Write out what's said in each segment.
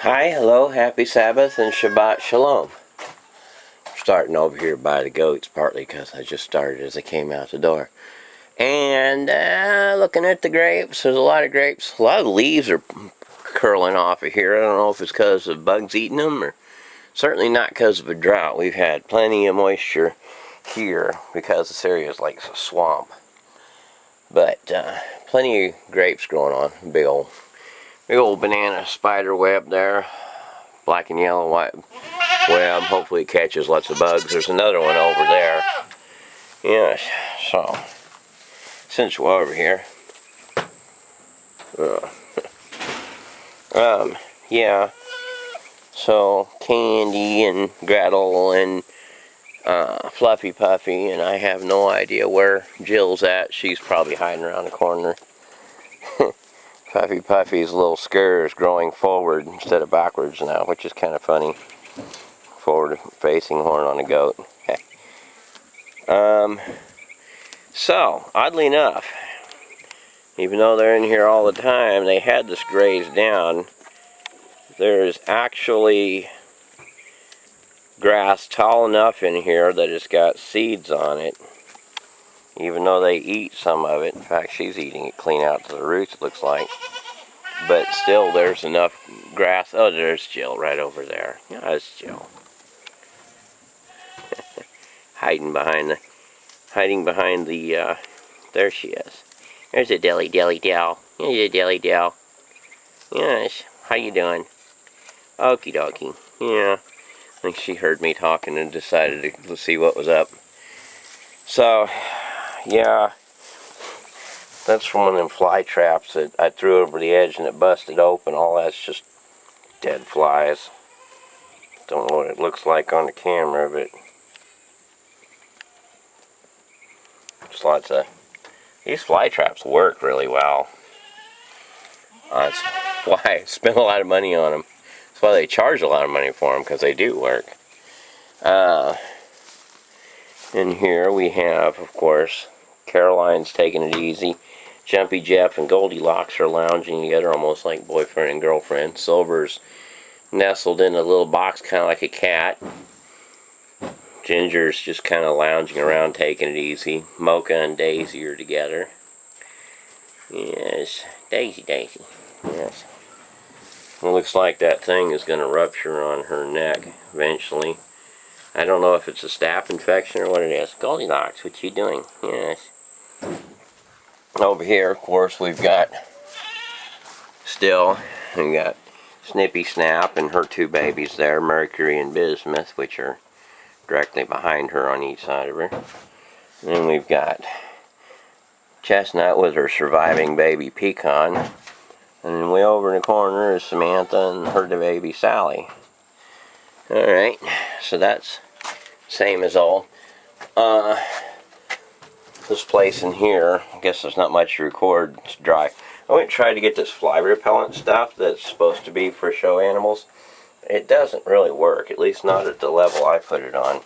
Hi, hello, happy Sabbath and Shabbat Shalom. I'm starting over here by the goats, partly because I just started as I came out the door. And looking at the grapes, there's a lot of grapes. A lot of leaves are curling off of here. I don't know if it's because of bugs eating them or certainly not because of a drought. We've had plenty of moisture here because this area is like a swamp. But plenty of grapes growing on. Big old banana spider web there. Black and yellow white web. Hopefully it catches lots of bugs. There's another one over there. Yes, so since we're over here, yeah, so Candy and Gretel and Fluffy Puffy, and I have no idea where Jill's at. She's probably hiding around the corner. Puffy Puffy's little scare is growing forward instead of backwards now, which is kind of funny. Forward facing horn on a goat. So, oddly enough, even though they're in here all the time, they had this grazed down. There's actually grass tall enough in here that it's got seeds on it, even though they eat some of it. In fact, she's eating it clean out to the roots, it looks like. But still, there's enough grass. Oh, there's Jill right over there. Yeah, that's Jill. hiding behind the, there she is. There's a dilly dell. There's a dilly dell. Yes, how you doing? Okie dokie. Yeah, I think she heard me talking and decided to see what was up. So, yeah, that's from one of them fly traps that I threw over the edge and it busted open. All that's just dead flies. Don't know what it looks like on the camera, but just lots of... These fly traps work really well. That's why I spend a lot of money on them. That's why they charge a lot of money for them, because they do work. In here we have, of course, Caroline's taking it easy. Jumpy Jeff and Goldilocks are lounging together almost like boyfriend and girlfriend. Silver's nestled in a little box kind of like a cat. Ginger's just kind of lounging around taking it easy. Mocha and Daisy are together. Yes, Daisy. Yes. It looks like that thing is going to rupture on her neck eventually. I don't know if it's a staph infection or what it is. Goldilocks, what you doing? Yes. Over here, of course, we've got Snippy Snap and her two babies there, Mercury and Bismuth, which are directly behind her on each side of her. And then we've got Chestnut with her surviving baby Pecan. And then way over in the corner is Samantha and her baby Sally. Alright, so that's same as all. This place in here, I guess there's not much to record, it's dry. I went and tried to get this fly repellent stuff that's supposed to be for show animals. It doesn't really work, at least not at the level I put it on.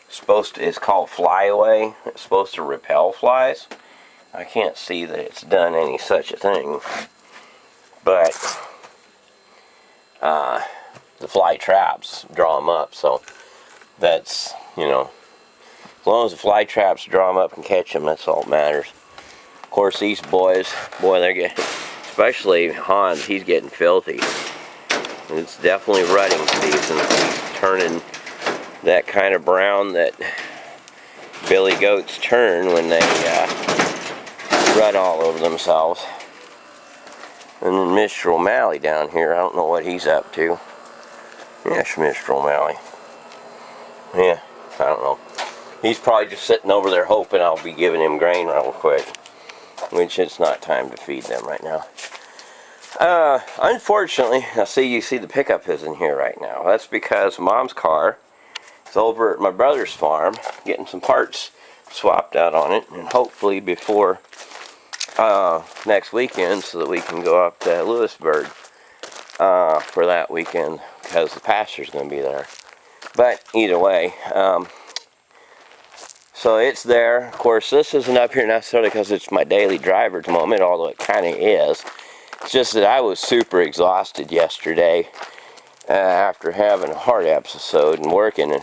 It's called Fly Away. It's supposed to repel flies. I can't see that it's done any such a thing. But the fly traps draw them up, so that's, you know, as long as the fly traps draw them up and catch them, that's all that matters. Of course, these boys, boy, they're getting, especially Hans, he's getting filthy. And it's definitely rutting season. He's turning that kind of brown that billy goats turn when they rut all over themselves. And then Mr. O'Malley down here, I don't know what he's up to. Yes, Mr. O'Malley. Yeah, I don't know. He's probably just sitting over there hoping I'll be giving him grain real quick. Which it's not time to feed them right now. Unfortunately, you see the pickup is in here right now. That's because Mom's car is over at my brother's farm getting some parts swapped out on it, and hopefully before next weekend so that we can go up to Lewisburg for that weekend because the pastor's going to be there. But either way, so it's there. Of course, this isn't up here necessarily because it's my daily driver at the moment, although it kind of is. It's just that I was super exhausted yesterday after having a heart episode and working, and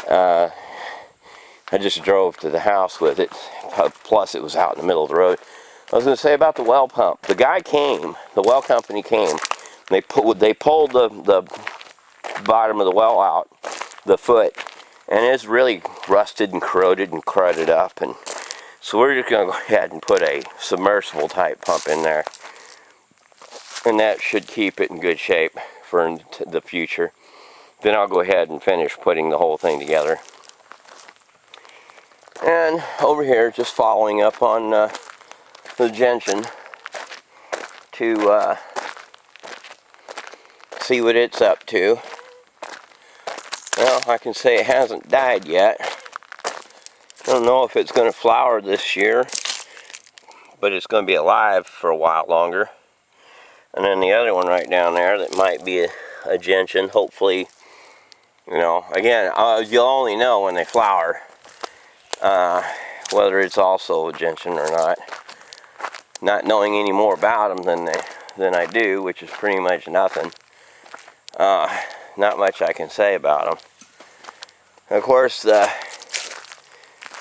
I just drove to the house with it. Plus, it was out in the middle of the road. I was going to say about the well pump. The guy came, the well company came. They pulled the bottom of the well out, the foot, and it's really rusted and corroded and crudted up. And so we're just going to go ahead and put a submersible type pump in there, and that should keep it in good shape for the future. Then I'll go ahead and finish putting the whole thing together. And over here, just following up on the gentian to see what it's up to. Well, I can say it hasn't died yet. I don't know if it's going to flower this year, but it's going to be alive for a while longer. And then the other one right down there that might be a gentian, hopefully, you know, again, you'll only know when they flower whether it's also a gentian or not. Not knowing any more about them than I do, which is pretty much nothing. Not much I can say about them. Of course, the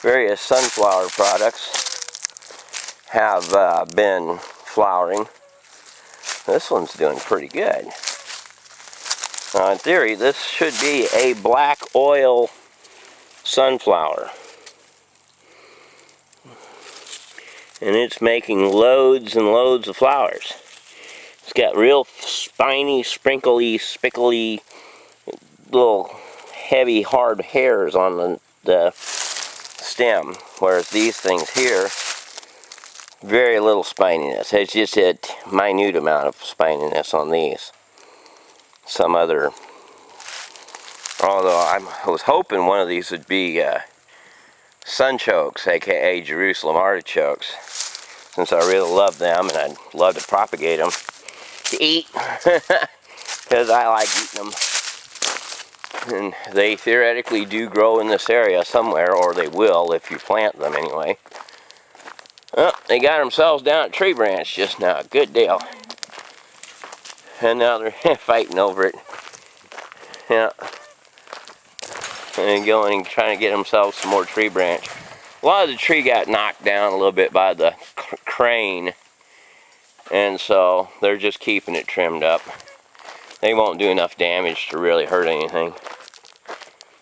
various sunflower products have been flowering. This one's doing pretty good. In theory, this should be a black oil sunflower. And it's making loads and loads of flowers. It's got real spiny, sprinkly, spickly, little heavy, hard hairs on the stem, whereas these things here, very little spininess. It's just a minute amount of spininess on these. Some other, although I was hoping one of these would be sunchokes, aka Jerusalem artichokes, since I really love them and I'd love to propagate them to eat, because I like eating them. And they theoretically do grow in this area somewhere, or they will if you plant them anyway. Well, they got themselves down a tree branch just now. Good deal. And now they're fighting over it. Yeah. And going and trying to get themselves some more tree branch. A lot of the tree got knocked down a little bit by the crane, and so they're just keeping it trimmed up. They won't do enough damage to really hurt anything.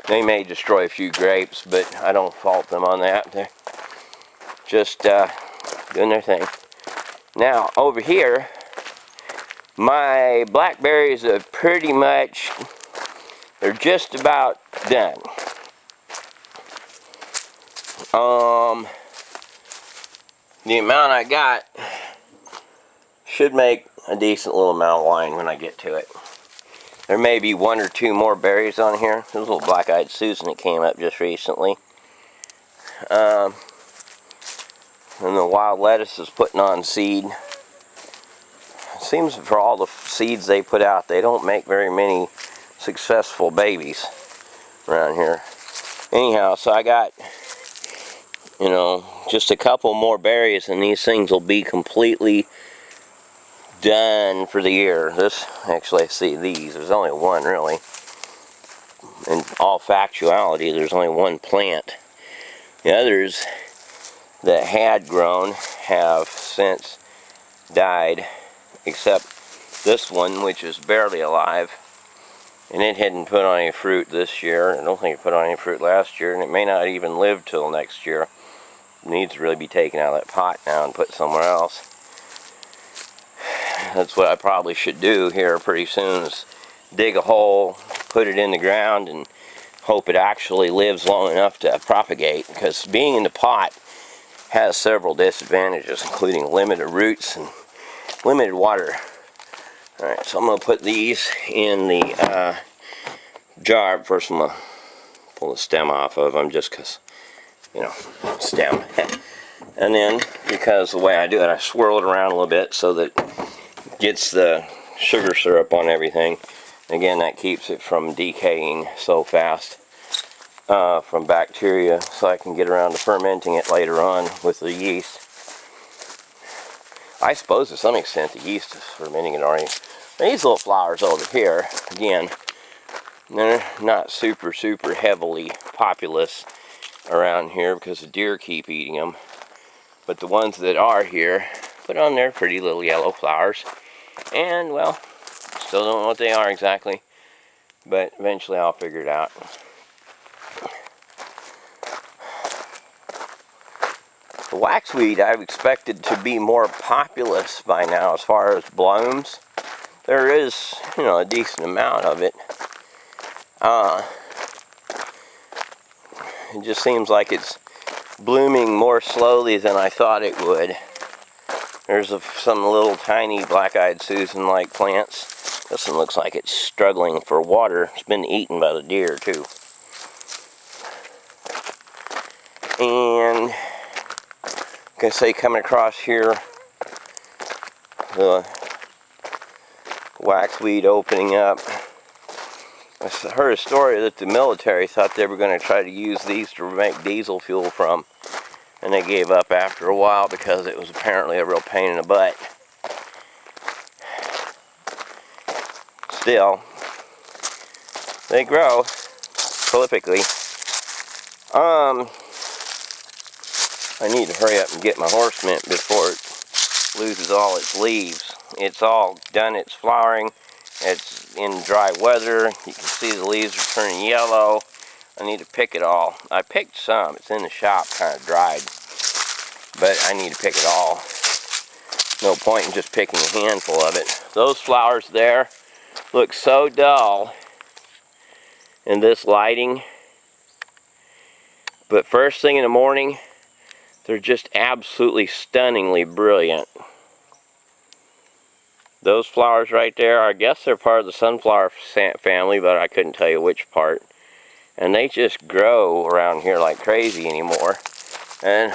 They may destroy a few grapes, but I don't fault them on that. They're just doing their thing. Now, over here, my blackberries are pretty much, they're just about done. The amount I got should make a decent little amount of wine when I get to it. There may be one or two more berries on here. There's a little black-eyed Susan that came up just recently. And the wild lettuce is putting on seed. It seems for all the seeds they put out, they don't make very many successful babies around here. Anyhow, so I got, you know, just a couple more berries and these things will be completely done for the year. This, actually, I see these. There's only one, really. In all factuality, there's only one plant. The others that had grown have since died, except this one, which is barely alive. And it hadn't put on any fruit this year. I don't think it put on any fruit last year, and it may not even live till next year. It needs to really be taken out of that pot now and put somewhere else. That's what I probably should do here pretty soon, is dig a hole, put it in the ground, and hope it actually lives long enough to propagate, because being in the pot has several disadvantages, including limited roots and limited water. Alright, so I'm going to put these in the jar. First I'm going to pull the stem off of them, just because, you know, stem. And then, because the way I do it, I swirl it around a little bit so that it gets the sugar syrup on everything. Again, that keeps it from decaying so fast from bacteria, so I can get around to fermenting it later on with the yeast. I suppose to some extent the yeast is fermenting it already. These little flowers over here, again, they're not super heavily populous around here because the deer keep eating them. But the ones that are here put on their pretty little yellow flowers. And, well, still don't know what they are exactly, but eventually I'll figure it out. The waxweed I've expected to be more populous by now as far as blooms. There is, you know, a decent amount of it. It just seems like it's blooming more slowly than I thought it would. There's some little tiny black-eyed Susan-like plants. This one looks like it's struggling for water. It's been eaten by the deer, too. And, like I say, coming across here, the waxweed opening up. I heard a story that the military thought they were going to try to use these to make diesel fuel from, and they gave up after a while because it was apparently a real pain in the butt. Still, they grow prolifically. I need to hurry up and get my horse mint before it loses all its leaves. It's all done its flowering. It's in dry weather. You can see the leaves are turning yellow. I need to pick it all. I picked some. It's in the shop, kind of dried. But I need to pick it all. No point in just picking a handful of it. Those flowers there look so dull in this lighting. But first thing in the morning, they're just absolutely stunningly brilliant. Those flowers right there, I guess they're part of the sunflower family, but I couldn't tell you which part. And they just grow around here like crazy anymore. And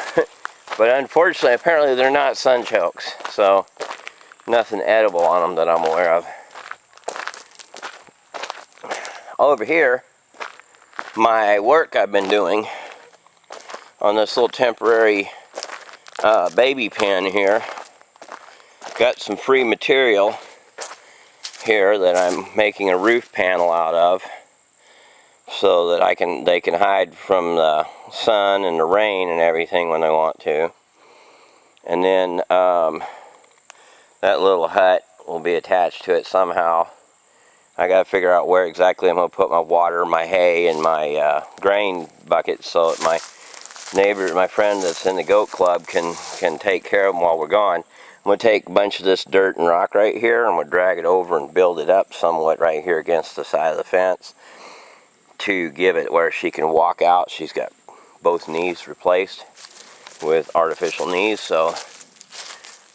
but unfortunately, apparently they're not sunchokes, so nothing edible on them that I'm aware of. Over here, my work I've been doing on this little temporary baby pen here. Got some free material here that I'm making a roof panel out of, so that they can hide from the sun and the rain and everything when they want to. And then that little hut will be attached to it somehow. I gotta figure out where exactly I'm gonna put my water, my hay, and my grain buckets so that my neighbor, my friend that's in the goat club can take care of them while we're gone. I'm going to take a bunch of this dirt and rock right here, and I'm going to drag it over and build it up somewhat right here against the side of the fence to give it where she can walk out. She's got both knees replaced with artificial knees, so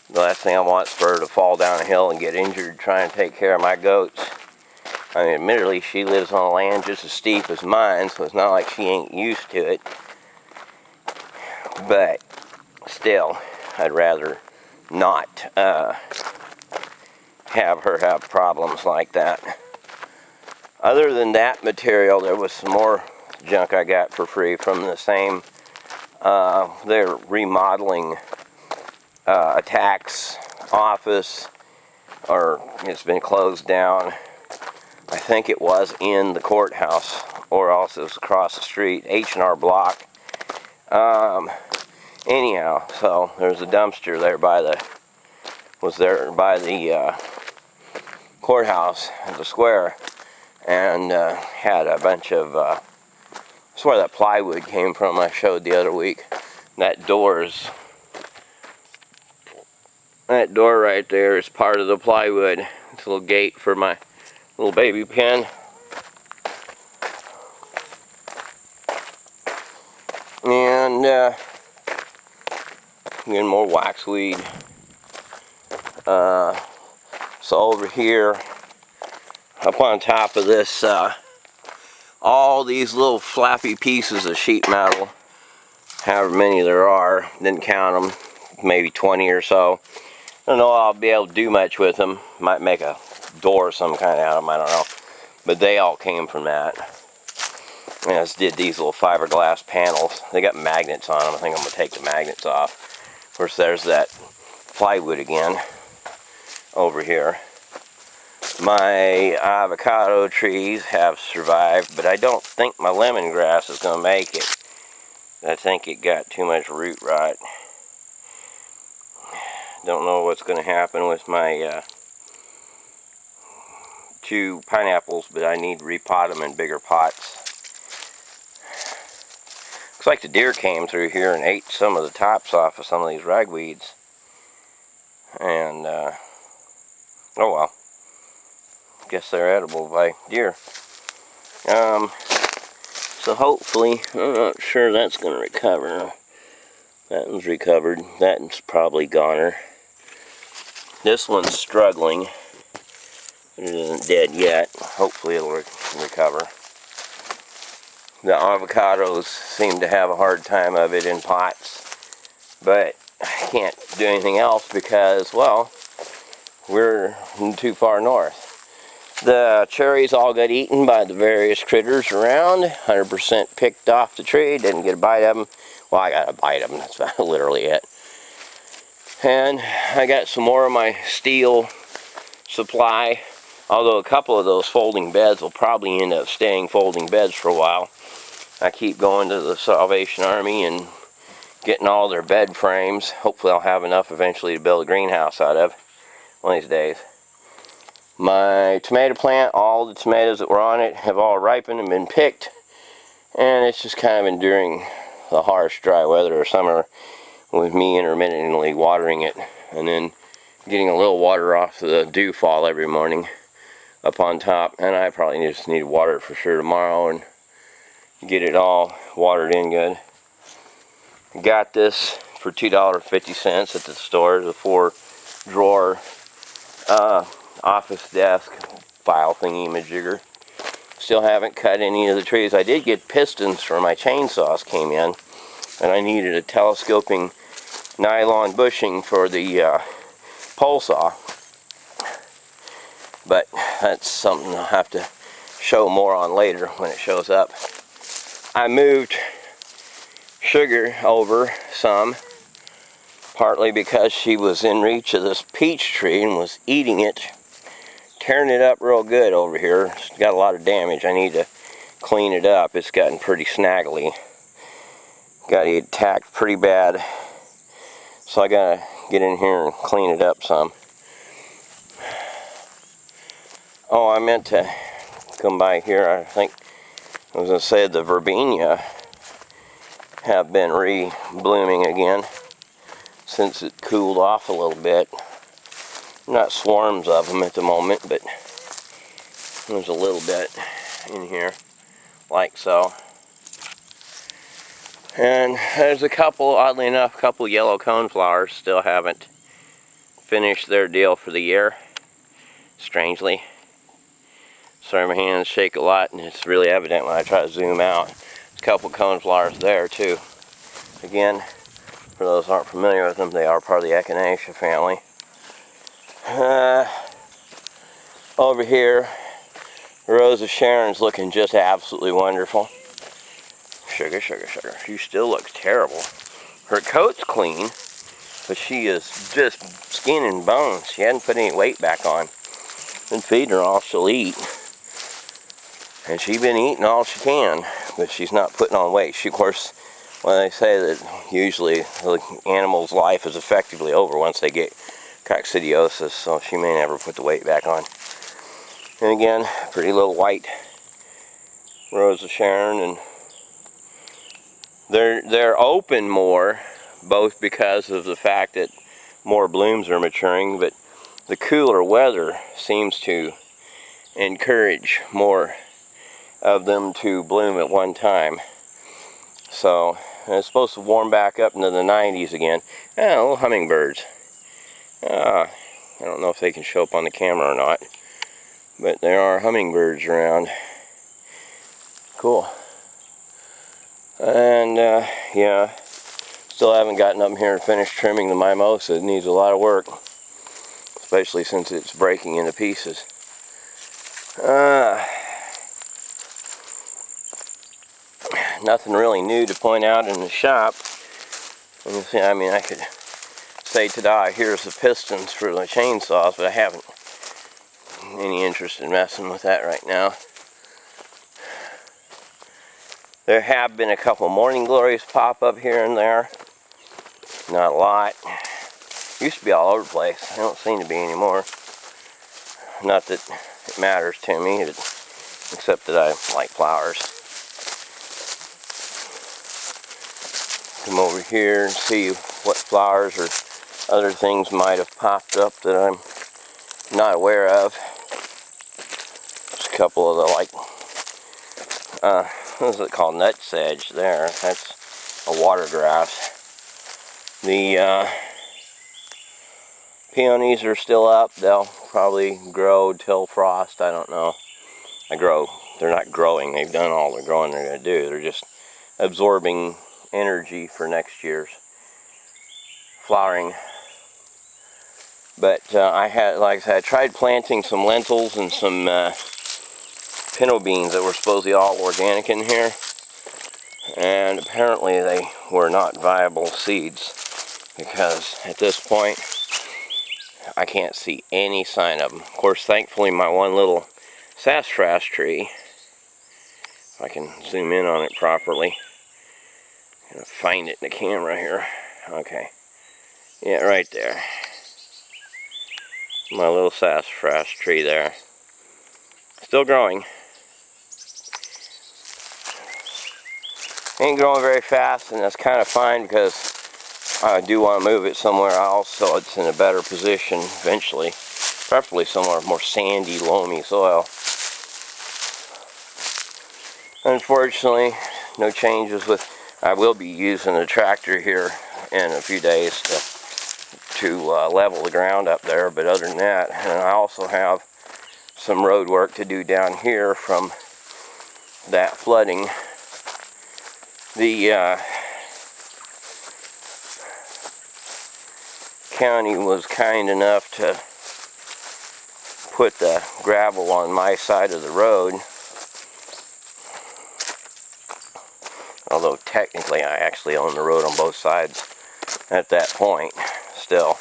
the last thing I want is for her to fall down a hill and get injured trying to take care of my goats. I mean, admittedly, she lives on land just as steep as mine, so it's not like she ain't used to it. But still, I'd rather not have her have problems like that. Other than that material, there was some more junk I got for free from the same, they're remodeling a tax office, or it's been closed down. I think it was in the courthouse, or else it was across the street, H&R Block. Anyhow, so there's a dumpster there by the courthouse at the square, and had a bunch of that's where that plywood came from I showed the other week. That door right there is part of the plywood. It's a little gate for my little baby pen. And again, more waxweed. So over here, up on top of this, all these little flappy pieces of sheet metal, however many there are, didn't count them, maybe 20 or so. I don't know if I'll be able to do much with them. Might make a door of some kind out of them, I don't know. But they all came from that. And I just did these little fiberglass panels. They got magnets on them. I think I'm going to take the magnets off. Of course, there's that plywood again over here. My avocado trees have survived, but I don't think my lemongrass is going to make it. I think it got too much root rot. Don't know what's going to happen with my 2 pineapples, but I need to repot them in bigger pots. Looks like the deer came through here and ate some of the tops off of some of these ragweeds. And, oh well. Guess they're edible by deer. So hopefully, I'm not sure that's going to recover. That one's recovered. That one's probably goner. This one's struggling. It isn't dead yet. Hopefully it'll recover. The avocados seem to have a hard time of it in pots. But I can't do anything else because, well, we're too far north. The cherries all got eaten by the various critters around. 100% picked off the tree. Didn't get a bite of them. Well, I got a bite of them. That's about literally it. And I got some more of my steel supply. Although a couple of those folding beds will probably end up staying folding beds for a while. I keep going to the Salvation Army and getting all their bed frames. Hopefully I'll have enough eventually to build a greenhouse out of one of these days. My tomato plant, all the tomatoes that were on it have all ripened and been picked. And it's just kind of enduring the harsh, dry weather of summer with me intermittently watering it and then getting a little water off the dew fall every morning up on top. And I probably just need to water it for sure tomorrow and get it all watered in good. Got this for $2.50 at the store. The 4-drawer office desk file thingy majigger. Still haven't cut any of the trees. I did get pistons for my chainsaws came in, and I needed a telescoping nylon bushing for the pole saw. But that's something I'll have to show more on later when it shows up. I moved Sugar over some, partly because she was in reach of this peach tree and was eating it, tearing it up real good over here. It's got a lot of damage. I need to clean it up. It's gotten pretty snaggly. Got it attacked pretty bad. So I gotta get in here and clean it up some. Oh, I meant to come by here. I think I was gonna say the verbena have been re-blooming again since it cooled off a little bit. Not swarms of them at the moment, but there's a little bit in here, like so. And there's a couple, oddly enough, a couple yellow coneflowers still haven't finished their deal for the year, strangely. Sorry, my hands shake a lot, and it's really evident when I try to zoom out. There's a couple coneflowers there, too. Again, for those who aren't familiar with them, they are part of the Echinacea family. Over here, Rose of Sharon's looking just absolutely wonderful. Sugar, sugar, sugar. She still looks terrible. Her coat's clean, but she is just skin and bones. She hadn't put any weight back on. Been feeding her all she'll eat. And she's been eating all she can, but she's not putting on weight. She, of course, when they say that usually the animal's life is effectively over once they get coccidiosis, so she may never put the weight back on. And again, pretty little white Rose of Sharon, and they're open more, both because of the fact that more blooms are maturing, but the cooler weather seems to encourage more of them to bloom at one time. So it's supposed to warm back up into the 90s again. Little hummingbirds. I don't know if they can show up on the camera or not, but there are hummingbirds around. Cool. And yeah, still haven't gotten up here and finished trimming the mimosa. It needs a lot of work, especially since it's breaking into pieces. Nothing really new to point out in the shop. Let me see, I mean, I could say today, here's the pistons for the chainsaws, but I haven't any interest in messing with that right now. There have been a couple morning glories pop up here and there. Not a lot. Used to be all over the place. They don't seem to be anymore. Not that it matters to me, except that I like flowers. Come over here and see what flowers or other things might have popped up that I'm not aware of. There's a couple of the what is it called? Nutsedge there. That's a water grass. The peonies are still up. They'll probably grow till frost. I don't know. They're not growing. They've done all the growing they're going to do. They're just absorbing energy for next year's flowering. But I tried planting some lentils and some pinto beans that were supposedly all organic in here, and apparently they were not viable seeds, because at this point I can't see any sign of them. Of course, thankfully my one little sassafras tree, if I can zoom in on it properly, I'm gonna find it in the camera here. Okay, yeah, right there, my little sassafras tree there, still growing. Ain't growing very fast, and that's kind of fine, because I do want to move it somewhere else so it's in a better position eventually, preferably somewhere more sandy, loamy soil. Unfortunately, no changes with. I will be using a tractor here in a few days to level the ground up there, but other than that, and I also have some road work to do down here from that flooding. The county was kind enough to put the gravel on my side of the road, although technically I actually own the road on both sides at that point still.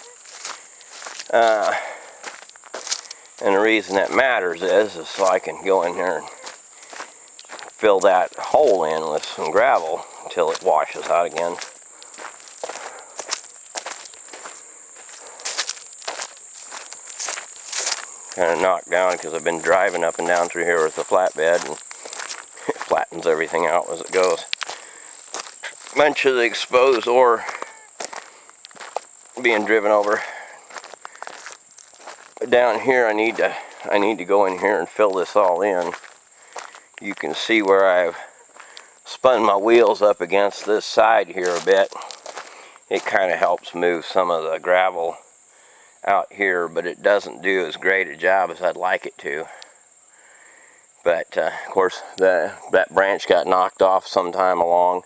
And the reason that matters is so I can go in here and fill that hole in with some gravel until it washes out again. Kind of knocked down because I've been driving up and down through here with the flatbed, and it flattens everything out as it goes. Bunch of the exposed ore being driven over. But down here I need to go in here and fill this all in. You can see where I've spun my wheels up against this side here a bit. It kind of helps move some of the gravel out here, but it doesn't do as great a job as I'd like it to. But of course that branch got knocked off sometime along.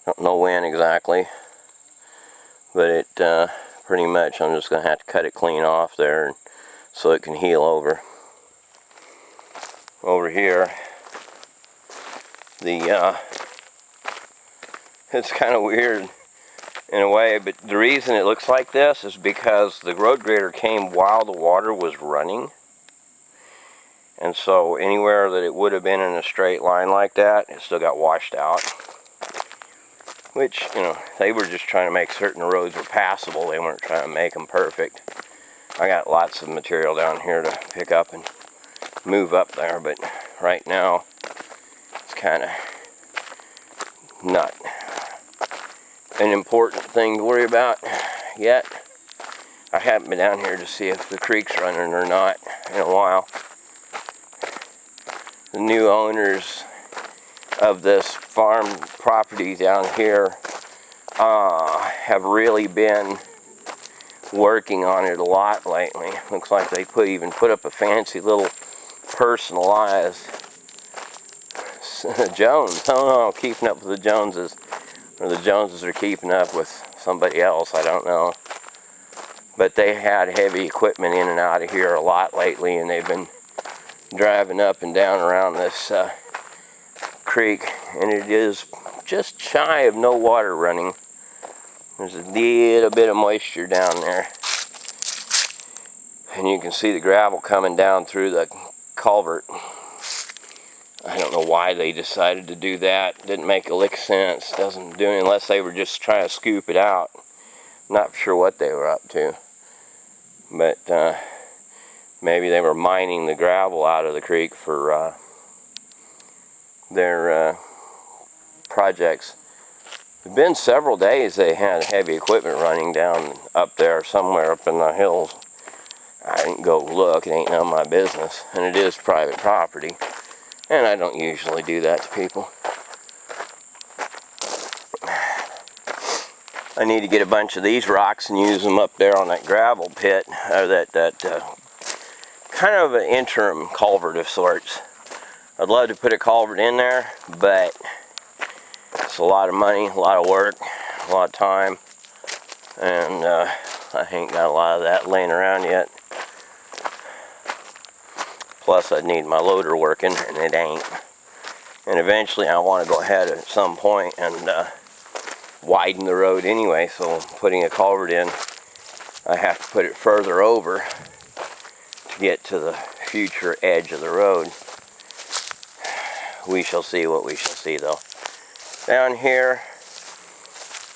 Don't know when exactly, but it pretty much I'm just gonna have to cut it clean off there so it can heal over. Over here, it's kind of weird in a way, but the reason it looks like this is because the road grader came while the water was running, and so anywhere that it would have been in a straight line like that, it still got washed out. Which, you know, they were just trying to make certain roads were passable. They weren't trying to make them perfect. I got lots of material down here to pick up and move up there, but right now it's kind of not an important thing to worry about yet. I haven't been down here to see if the creek's running or not in a while. The new owners of this farm property down here have really been working on it a lot lately. Looks like they even put up a fancy little personalized Jones. I don't know, keeping up with the Joneses, or the Joneses are keeping up with somebody else, I don't know. But they had heavy equipment in and out of here a lot lately, and they've been driving up and down around this creek, and it is just shy of no water running. There's a little bit of moisture down there. And you can see the gravel coming down through the culvert. I don't know why they decided to do that. Didn't make a lick of sense. Doesn't do it unless they were just trying to scoop it out. Not sure what they were up to. But maybe they were mining the gravel out of the creek for their projects. It's been several days they had heavy equipment running down up there somewhere up in the hills. I didn't go look, it ain't none of my business, and it is private property, and I don't usually do that to people. I need to get a bunch of these rocks and use them up there on that gravel pit, or that kind of an interim culvert of sorts. I'd love to put a culvert in there, but it's a lot of money, a lot of work, a lot of time, and I ain't got a lot of that laying around yet. Plus I need my loader working, and it ain't. And eventually I want to go ahead at some point and widen the road anyway, so putting a culvert in, I have to put it further over to get to the future edge of the road. We shall see what we shall see though. Down here,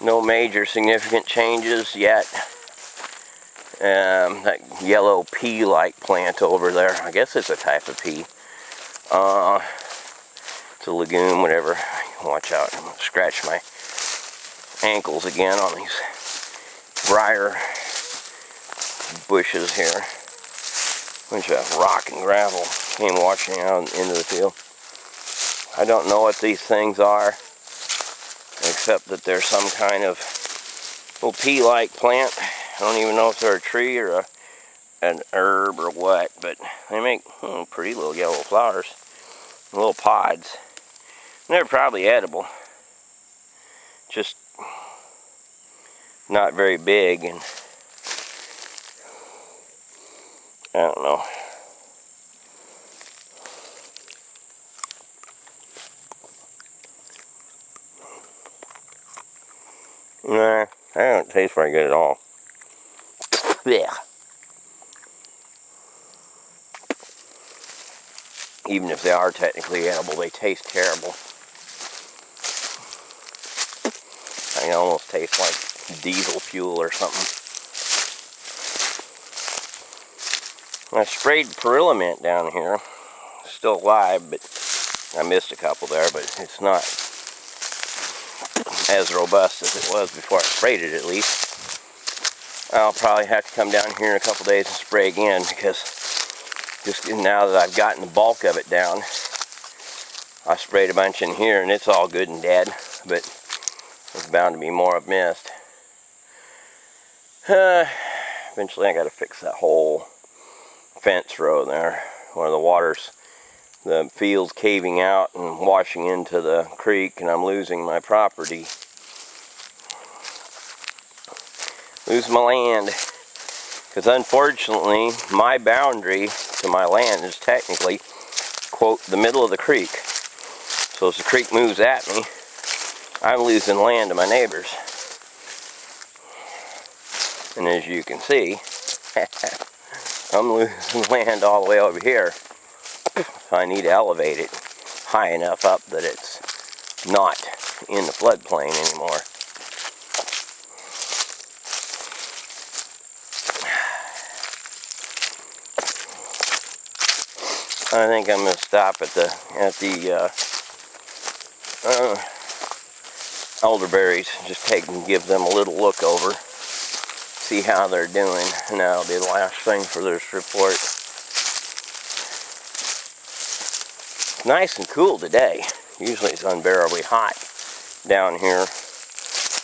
no major significant changes yet. That yellow pea-like plant over there, I guess it's a type of pea. It's a legume, whatever. Watch out, I'm gonna scratch my ankles again on these briar bushes here. Bunch of rock and gravel came washing out into the field. I don't know what these things are, except that they're some kind of little pea-like plant. I don't even know if they're a tree or an herb or what, but they make pretty little yellow flowers, little pods. And they're probably edible, just not very big, and I don't know. Nah, they don't taste very good at all. Yeah. Even if they are technically edible, they taste terrible. They almost taste like diesel fuel or something. I sprayed Perilla mint down here. It's still alive, but I missed a couple there, but it's not as robust as it was before I sprayed it, at least. I'll probably have to come down here in a couple days and spray again, because just now that I've gotten the bulk of it down, I sprayed a bunch in here and it's all good and dead, but there's bound to be more I've missed. Eventually I got to fix that whole fence row there, where the field's caving out and washing into the creek, and I'm losing my property. Lose my land. Because unfortunately, my boundary to my land is technically, quote, the middle of the creek. So as the creek moves at me, I'm losing land to my neighbors. And as you can see, I'm losing land all the way over here. So I need to elevate it high enough up that it's not in the floodplain anymore. I think I'm going to stop at the elderberries, just take and give them a little look over, see how they're doing, and that'll be the last thing for this report. It's nice and cool today. Usually it's unbearably hot down here,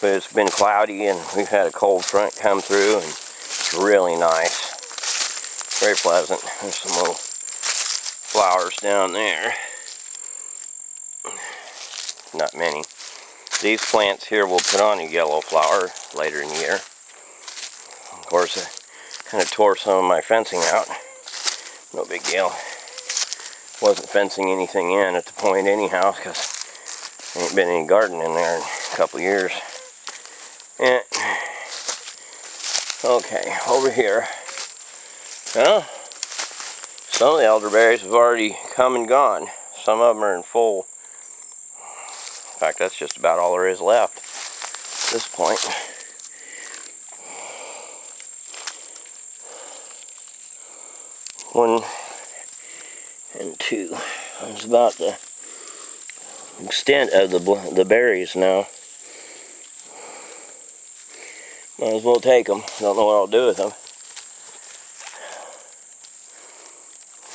but it's been cloudy and we've had a cold front come through, and it's really nice, very pleasant. There's some little flowers down there. Not many. These plants here will put on a yellow flower later in the year. Of course, I kind of tore some of my fencing out. No big deal. Wasn't fencing anything in at the point anyhow, because there ain't been any garden in there in a couple years. And, okay, over here, Well, some of the elderberries have already come and gone. Some of them are in full. In fact, that's just about all there is left at this point. One and two. That's about the extent of the berries now. Might as well take them. Don't know what I'll do with them.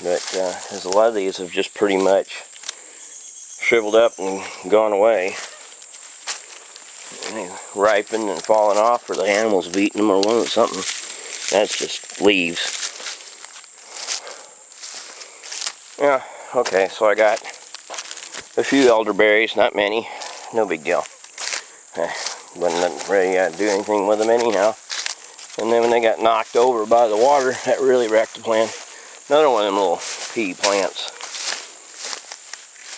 But because a lot of these have just pretty much shriveled up and gone away. And they ripened and fallen off, or the animals have eaten them, or one of something. That's just leaves. Yeah, okay, so I got a few elderberries, not many, no big deal. Wasn't ready to do anything with them anyhow. And then when they got knocked over by the water, that really wrecked the plant. Another one of them little pea plants.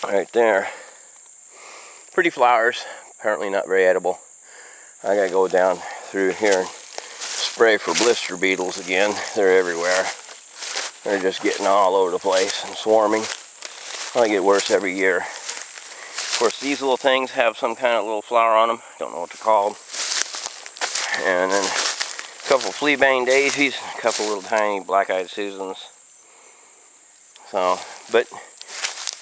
Right there. Pretty flowers, apparently not very edible. I gotta go down through here and spray for blister beetles again. They're everywhere. They're just getting all over the place and swarming. They get worse every year. Of course, these little things have some kind of little flower on them. Don't know what they're called. And then a couple flea-bane daisies, a couple little tiny black-eyed Susans. So, but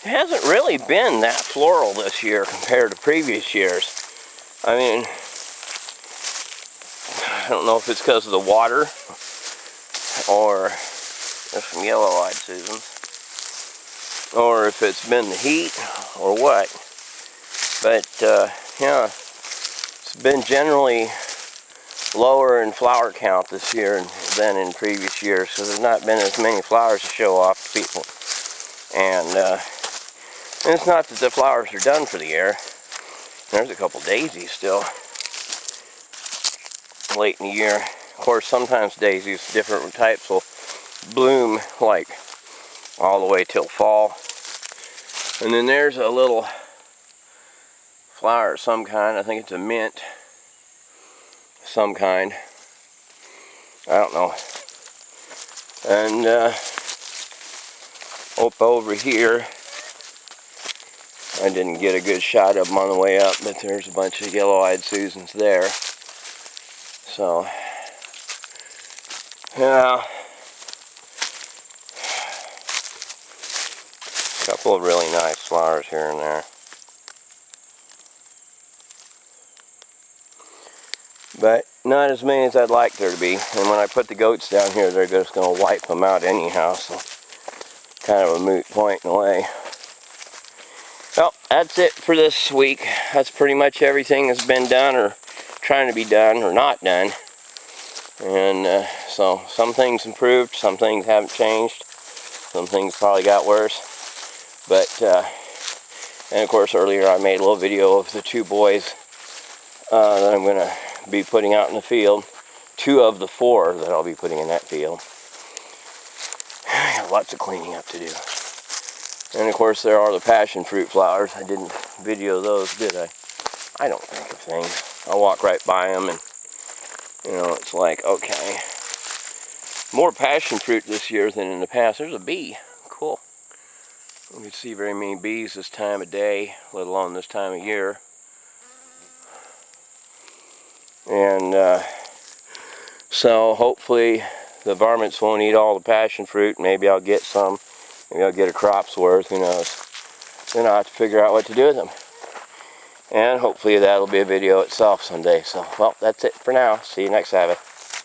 it hasn't really been that floral this year compared to previous years. I mean, I don't know if it's because of the water or there's some yellow-eyed Susans, or if it's been the heat or what. But yeah, it's been generally lower in flower count this year than in previous years, so there's not been as many flowers to show off to people. And it's not that the flowers are done for the year. There's a couple daisies still late in the year. Of course, sometimes daisies, different types, will bloom like all the way till fall. And then there's a little flower of some kind. I think it's a mint. Some kind. I don't know. And up over here, I didn't get a good shot of them on the way up, but there's a bunch of yellow-eyed Susans there. So, yeah. A couple of really nice flowers here and there. But not as many as I'd like there to be. And when I put the goats down here, they're just going to wipe them out anyhow. So, kind of a moot point in a way. Well, that's it for this week. That's pretty much everything that's been done or trying to be done or not done. And so some things improved, some things haven't changed. Some things probably got worse. But, and of course earlier I made a little video of the two boys that I'm going to be putting out in the field. 2 of the 4 that I'll be putting in that field. I have lots of cleaning up to do. And of course there are the passion fruit flowers. I didn't video those, did I? I don't think of things. I walk right by them and, you know, it's like, okay. More passion fruit this year than in the past. There's a bee. Cool. You can see very many bees this time of day, let alone this time of year. And so hopefully the varmints won't eat all the passion fruit. Maybe I'll get some. Maybe I'll get a crop's worth. Who knows? Then I'll have to figure out what to do with them. And hopefully that'll be a video itself someday. So, well, that's it for now. See you next Sabbath.